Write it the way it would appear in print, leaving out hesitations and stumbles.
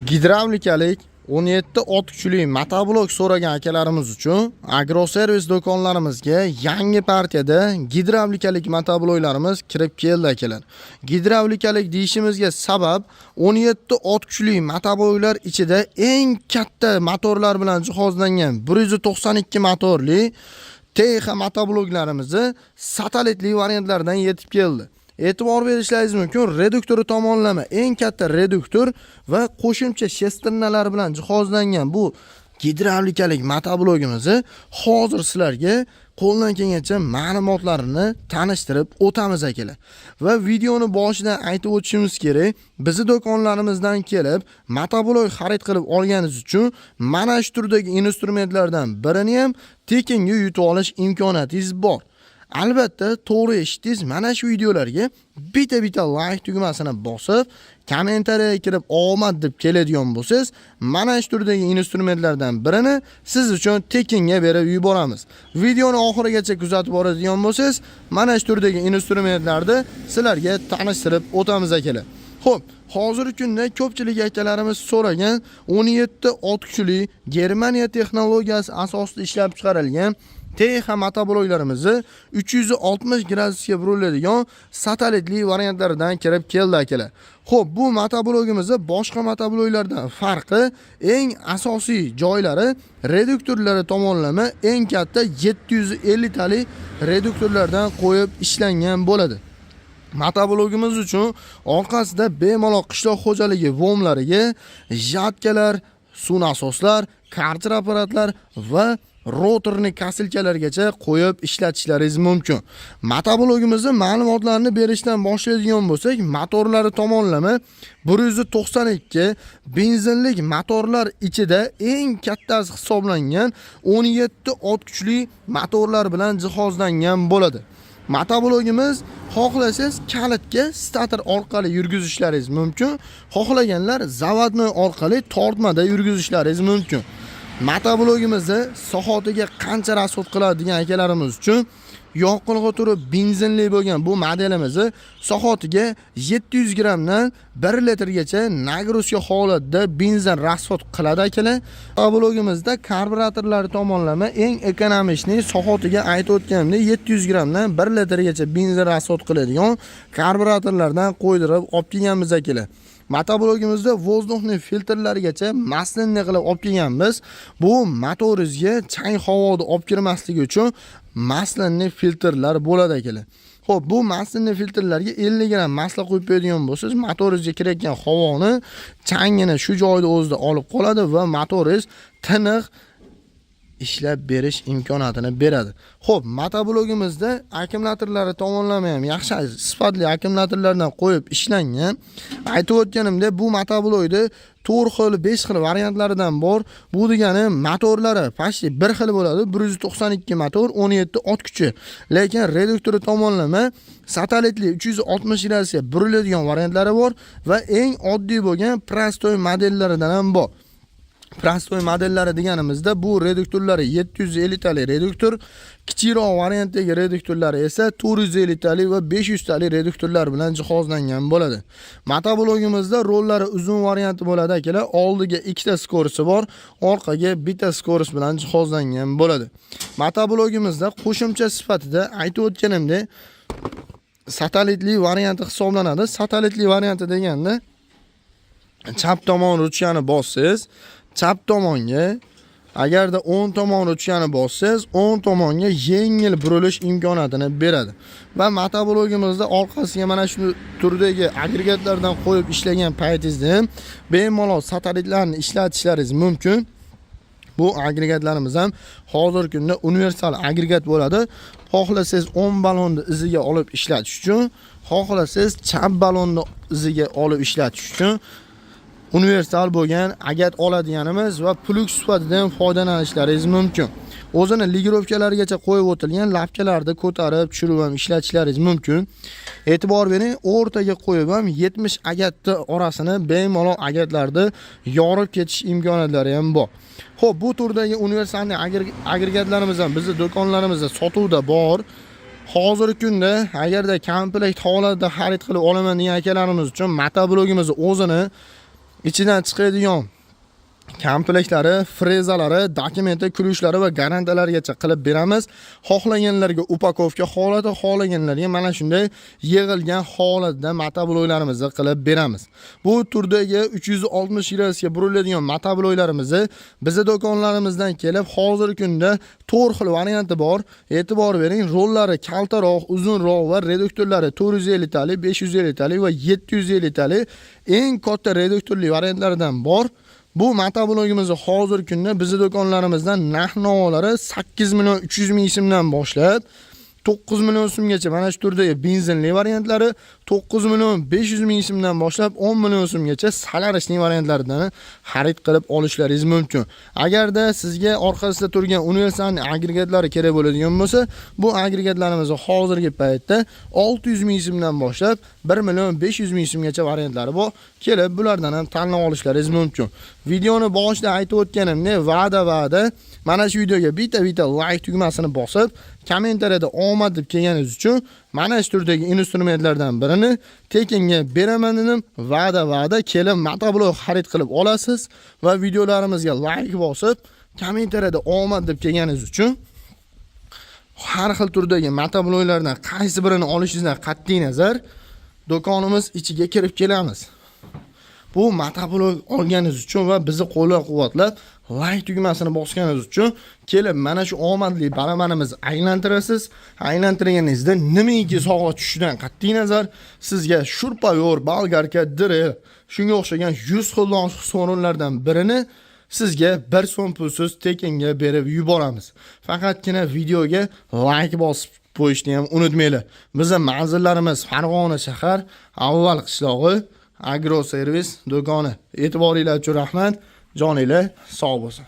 Gidravlikalik 17 ot kuchli motoblok so'ragan akalarimiz uchun agroservis do'konlarimizga yangi partiyada gidravlikalik motobloklarimiz kirib keldi akalar. Gidravlikalik deyishimizga sabab 17 ot kuchli motobloklar ichida eng katta motorlar bilan jihozlangan 192 motorli TX motobloklarimizni satelitli variantlardan yetib keldi. E'tibor berishlaringiz mumkin, reduktori tomonlama eng katta reduktor va qo'shimcha shestrinalar bilan jihozlangan bu gidravlikalik motoblogimizni hozir sizlarga qo'ldan kelgancha ma'lumotlarini tanishtirib o'tamiz akalar. Va videoni boshidan aytib o'tishimiz kerak, bizi do'konlarimizdan kelib motoblok xarid qilib olganingiz uchun mana shu turdagi instrumentlardan birini ham tekinga yutib olish imkoniyatingiz bor. Albatta, to'g'ri eshitdingiz. Mana shu videolarga bitta like tugmasini bosib, kommentariyaga kirib omad deb keladigan bo'lsangiz, mana shu turdagi instrumentlardan birini siz uchun tekinga berib yuboramiz. Videoni oxirigacha kuzatib boradigan bo'lsangiz, mana shu turdagi instrumentlarni sizlarga tanishtirib o'tamiz akalar. Xo'p, hozirgi kunda ko'pchilik akalarimiz so'ragan 17 ot kuchli Germaniya texnologiyasi asosida ishlab chiqarilgan TX motobloklarimizni 360 gradusga buriladigan satelitli variantlaridan kirib keldi akalar. Xo'p, bu motoblogimizni boshqa motobloklardan farqi eng asosiy joylari reduktorlari tomonlama eng katta 750 tali reduktorlardan qo'yib ishlangan bo'ladi. Motoblogimiz uchun orqasida bemalol qishloq xo'jaligi vomlariga jatkalar, suv nasoslar, karter apparatlar va rotorni kasilkalargacha qo'yib ishlatishlaringiz mumkin. Motoblogimizning ma'lumotlarini berishdan boshlaydigan bo'lsak, motorlari tomonlama 192 benzinlik motorlar ichida eng kattasi hisoblangan 17 ot kuchli motorlar bilan jihozlangan bo'ladi. Motoblogimiz xohlasangiz kalitga stator orqali yurgizishlaringiz mumkin, xohlaganlar zavodnoy orqali tortmada yurgizishlaringiz mumkin. Motoblogimizni soatiga qancha rasxod qiladi degan akalarimiz uchun yoqilg'i turi benzinli bo'lgan bu modelimizni soatiga 700 grammdan 1 litrgacha nagruzka holatda benzin rasxod qiladi akalar. Motoblogimizda karburatorlari tomonlama eng ekonomishni soatiga aytib o'tganimdek 700 grammdan 1 litrgacha benzin rasxod qiladigan karburatorlardan qo'ydirib olib kelganmiz akalar. Motoblogimizda vozdухni filtrlarigacha maslinni qilib olib kelganmiz. Bu motoringizga chang havoni olib kirmasligi uchun maslinni filtrlar bo'ladi akalar. Xo'p, bu maslinni filtrlarga 50 gram masla qo'yib qo'yadigan bo'lsangiz, motoringizga kirayotgan havoni changini shu joyda o'zida olib qoladi va motoringiz tiniq ishlab berish imkoniyatini beradi. Xo'p, motoblogimizda akkumulyatorlari tomonlama ham yaxshi sifatli akkumulyatorlardan qo'yib ishlangan. Aytib o'tganimdek, bu motoblogda 4 xil, 5 xil variantlaridan bor. Bu degani motorlari почти bir xil bo'ladi. 192 motor, 17 ot kuchi. Lekin reduktori tomonlama satelitli 360 gradusga buriladigan variantlari bor va eng oddiy bo'lgan prostoy modellaridan ham bor. Prostoy modellari deganimizda bu reduktorlari 750 tali reduktor, kichikroq variantdagi reduktorlari esa 450 tali va 500 tali reduktorlar bilan jihozlangan bo'ladi. Motoblogimizda rollari uzun varianti bo'ladi akalar. Oldiga 2 ta skorisi bor, orqaga bitta skoris bilan jihozlangan bo'ladi. Motoblogimizda qo'shimcha sifatida aytib o'tganimdek satelitli varianti hisoblanadi. Satelitli varianti deganda chap tomon ruchkani bossangiz, chap tomonga agarda 10 tomon ruchkani bossangiz, 10 tomonga yengil burilish imkoniyatini beradi. Va motoblogimizda orqasiga mana shu turdagi agregatlardan qo'yib ishlagan paytingizda ham bemalol satelitlarni ishlatishlaringiz mumkin. Bu agregatlarimiz ham hozirgi kunda universal agregat bo'ladi. Xohlasangiz 10 ballonni iziga olib ishlatish uchun, xohlasangiz chap ballonni iziga olib ishlatish uchun universal bo'lgan agat oladiganimiz va plug sifatida ham foydalanishlaringiz mumkin. O'zini ligirovkalarigacha qo'yib o'tilgan lapkalarni ko'tarib, tushirib ham ishlatishlaringiz mumkin. E'tibor bering, o'rtaga qo'yib ham 70 agatni orasini bemalol agatlarni yorib ketish imkoniyatlari ham bor. Xo'p, bu turdagi universal agregatlarimiz ham bizning do'konlarimizda sotuvda bor. Hozirgi kunda agarda komplekt holatda xarid qilib olaman degan akalarimiz uchun motoblogimizni o'zini ichidan chiqadigan komplektlari, frezalari, dokumenti, kulishlari va garantiyalargacha qilib beramiz. Xohlaganlarga upakovka holati, xohlaganlarga mana shunday yig'ilgan holatda motobloklarimizni qilib beramiz. Bu turdagi 360 gradusga buriladigan motobloklarimizni bizning do'konlarimizdan kelib, hozirgi kunda 4 xil varianti bor. E'tibor bering, rollari kaltaroq, uzunroq va reduktorlari 450 talik, 550 talik va 750 talik eng katta reduktorli variantlaridan bor. Bu motoblogimizni hozirgi kunda bizning do'konlarimizdan narx-navolari 8 million 300 ming so'mdan boshlab 9 million so'mgacha mana shu turdagi benzinli variantlari, 9 million 500 ming so'mdan boshlab 10 million so'mgacha salarishli variantlaridan xarid qilib olishlaringiz mumkin. Agarda sizga orqasida turgan universal agregatlari kerak bo'ladigan bo'lsa, bu agregatlarimizni hozirgi paytda 600 ming so'mdan boshlab 1 million 500 ming so'mgacha variantlari bor. Kelib bulardan ham tanlab olishlaringiz mumkin. Videoni boshida aytib o'tganimdek, va'da mana shu videoga bitta like tugmasini bosib, kommentariyada omad deb kelganingiz uchun mana shu turdagi instrumentlardan birini tekinga beraman dedim. Va'da kelib motoblok xarid qilib olasiz va videolarimizga like bosib, kommentariyada omad deb kelganingiz uchun har xil turdagi motobloklardan qaysi birini olishingizdan qat'iy nazar do'konimiz ichiga kirib kelamiz. Bu motoblok olganingiz uchun va bizni qo'llab-quvvatlab like tugmasini bosganingiz uchun kelib mana shu omadli baramanimizni aylantirasiz. Aylantirganingizda nimaiki sog'ga tushishidan qat'iy nazar sizga shurpayor, bolgarka, drill, shunga o'xshagan 100 xil so'rinlardan birini sizga 1 so'm pulsiz tekinga berib yuboramiz. Faqatgina videoga like bosib qo'yishni ham unutmanglar. Bizning manzillarimiz Farg'ona shahar, Avval qishlog'i, Agro servis do'koni. E'tiboringlar uchun rahmat. Joninglar sog' bo'lsin.